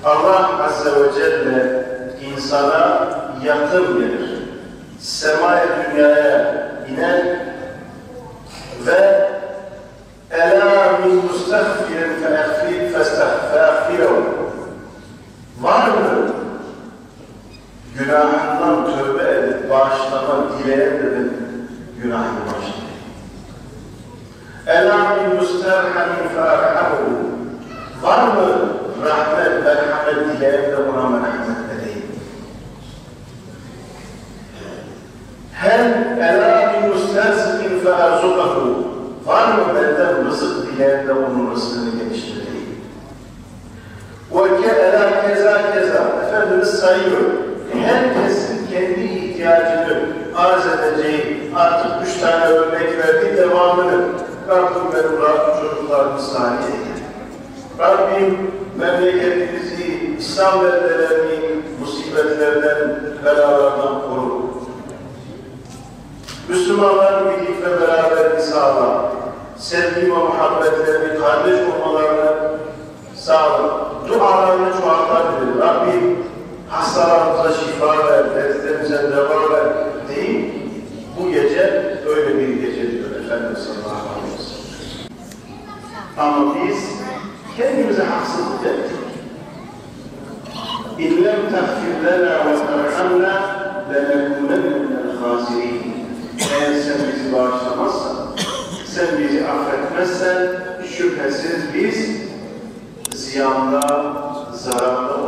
Allah Azze ve Celle insana yakın gelir. Semaya dünyaya iner ve Ela min mustahfirin fe'agfirehu. Var mı? Günahından tövbe edip bağışlama dileyen de ben günahını bağışlayayım. Ela min mustahfirin fe'agfirehu. Var mı? Rahmet, merhamet dileyen de ona merhamet edeyim. Hem Ela min mustahfirin fe'arzukahu. Var mı benden rızık dileyen de onun rızkını genişleteyim. وَكَذَا keza keza. Efendimiz sayıyor. Herkesin kendi ihtiyacını arz edeceği artık 3 tane örnek verdi, devamını Rabbim benim çocuklarımı salih eyle. Rabbim memleketimizi, İslam beldelerini musibetlerden, belalardan koru. Müslümanların birlik ve beraberliğini sağla. Sevgi ve muhabbetlerini, kardeş olmalarını sağla. Dualarını çoğaltabilir. Rabbim hastalarımıza şifa ver, dertlerimize deva ver deyip bu gece öyle bir gece diyor Efendimiz sallallahu aleyhi ve sellem. Ama biz kendimize haksızlık ettik. İllem tagfir lena ve terhamna lenekunenne minel khasirin. Eğer sen bizi bağışlamazsan, sen bizi affetmezsen şüphesiz biz ziyanda, zararda